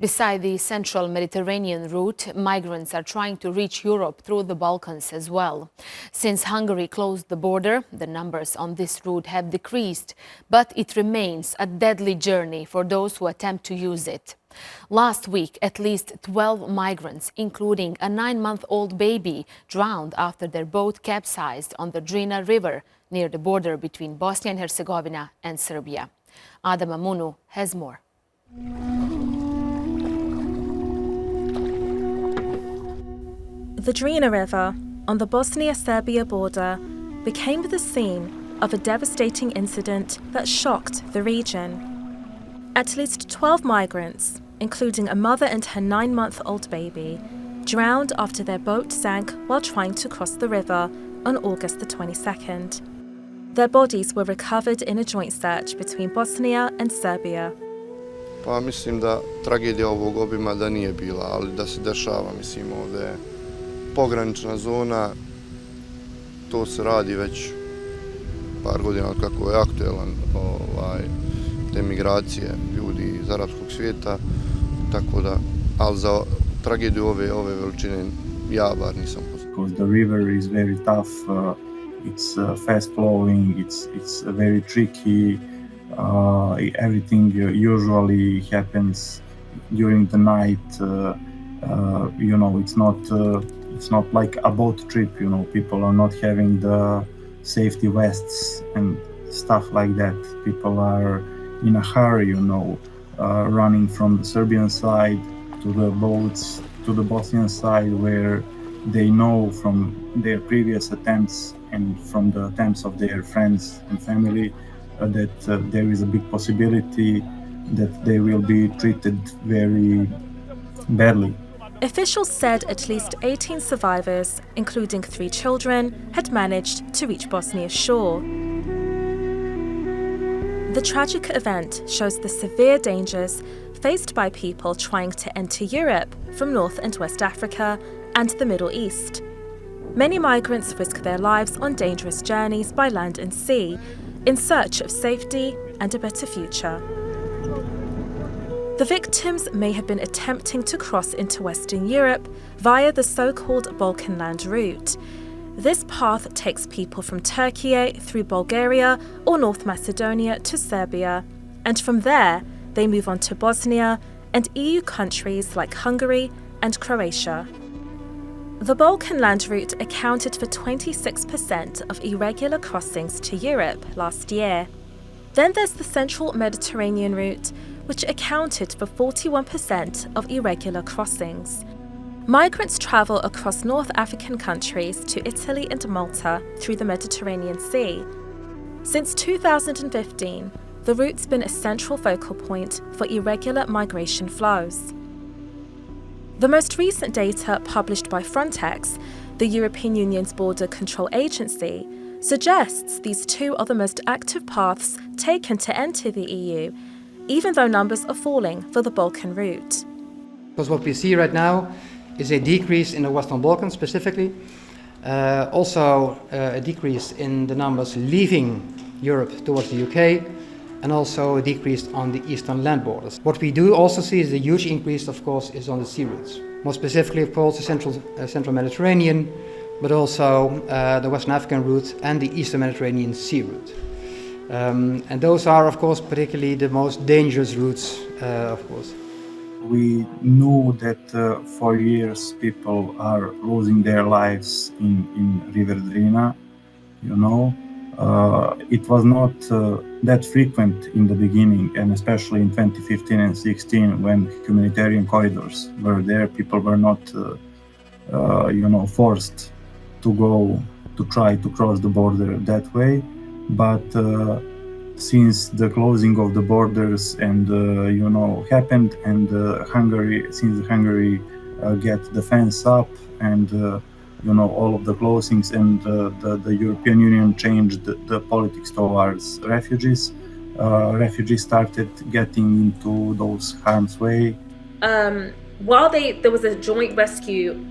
Beside the central Mediterranean route, migrants are trying to reach Europe through the Balkans as well. Since Hungary closed the border, the numbers on this route have decreased, but it remains a deadly journey for those who attempt to use it. Last week, at least 12 migrants, including a 9-month-old baby, drowned after their boat capsized on the Drina River near the border between Bosnia and Herzegovina and Serbia. Adam Amunu has more. The Drina River on the Bosnia-Serbia border became the scene of a devastating incident that shocked the region. At least 12 migrants, including a mother and her 9-month-old baby, drowned after their boat sank while trying to cross the river on August the 22nd. Their bodies were recovered in a joint search between Bosnia and Serbia. Pa mislim da tragedija ovog obima da nije bila, ali da se dešava, mislim ovdje je pogranična zona, to se radi već par godina kako je aktuelan te migracije ljudi iz arapskog svijeta, tako da, ali za tragediju ove veličine ja bar nisam poznao. Because the river is very tough, it's fast flowing, it's very tricky. Everything usually happens during the night. You know, it's not like a boat trip. You know, people are not having the safety vests and stuff like that. People are in a hurry. You know, running from the Serbian side to the boats to the Bosnian side, where they know from their previous attempts and from the attempts of their friends and family that there is a big possibility that they will be treated very badly. Officials said at least 18 survivors, including 3 children, had managed to reach Bosnia's shore. The tragic event shows the severe dangers faced by people trying to enter Europe from North and West Africa and the Middle East. Many migrants risk their lives on dangerous journeys by land and sea in search of safety and a better future. The victims may have been attempting to cross into Western Europe via the so-called Balkan land route. This path takes people from Turkey through Bulgaria or North Macedonia to Serbia, and from there they move on to Bosnia and EU countries like Hungary and Croatia. The Balkan land route accounted for 26% of irregular crossings to Europe last year. Then there's the central Mediterranean route, which accounted for 41% of irregular crossings. Migrants travel across North African countries to Italy and Malta through the Mediterranean Sea. Since 2015, the route's been a central focal point for irregular migration flows. The most recent data published by Frontex, the European Union's border control agency, suggests these 2 are the most active paths taken to enter the EU, even though numbers are falling for the Balkan route. Because what we see right now is a decrease in the Western Balkans specifically, also a decrease in the numbers leaving Europe towards the UK, and also a decrease on the eastern land borders. What we do also see is a huge increase, of course, is on the sea routes. More specifically, of course, the central Mediterranean, but also the Western African route and the Eastern Mediterranean Sea route. And those are, of course, particularly the most dangerous routes, of course. We knew that for years people are losing their lives in River Drina, you know. It was not that frequent in the beginning, and especially in 2015 and 16 when humanitarian corridors were there, people were not, forced to go to try to cross the border that way. But since the closing of the borders and happened, and Hungary get the fence up and all of the closings, and the European Union changed the politics towards refugees. Refugees started getting into those harm's way. While there was a joint rescue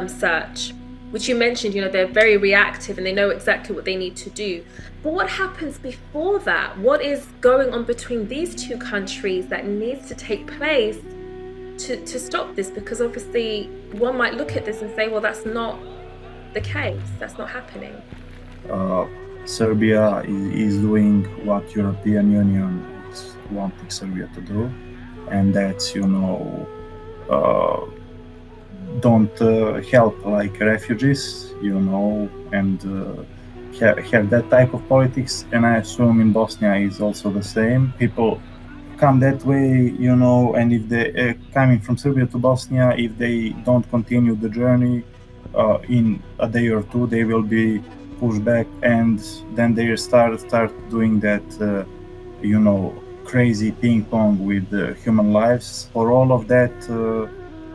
search, which you mentioned, they're very reactive and they know exactly what they need to do. But what happens before that? What is going on between these 2 countries that needs to take place to stop this? Because obviously one might look at this and say, well, that's not the case, that's not happening. Serbia is doing what European Union is wanting Serbia to do, and that's, don't help like refugees, and have that type of politics. And I assume in Bosnia is also the same. People come that way, and if they coming from Serbia to Bosnia, if they don't continue the journey in a day or two, they will be pushed back, and then they start doing that, crazy ping pong with human lives. For all of that,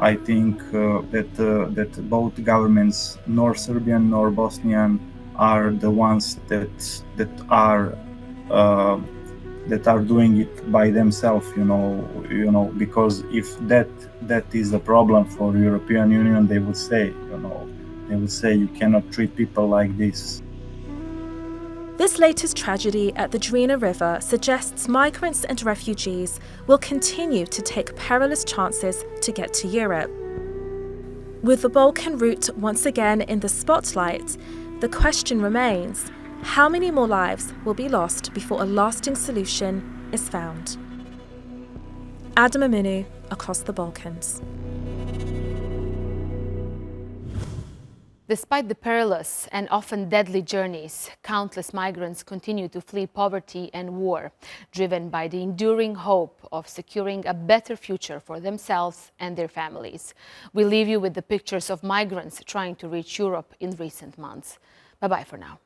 I think that both governments, nor Serbian nor Bosnian, are the ones that are doing it by themselves, because if that is the problem for European Union, they would say, you cannot treat people like this. This latest tragedy at the Drina River suggests migrants and refugees will continue to take perilous chances to get to Europe. With the Balkan route once again in the spotlight, the question remains: how many more lives will be lost before a lasting solution is found? Adam Aminu, Across the Balkans. Despite the perilous and often deadly journeys, countless migrants continue to flee poverty and war, driven by the enduring hope of securing a better future for themselves and their families. We leave you with the pictures of migrants trying to reach Europe in recent months. Bye-bye for now.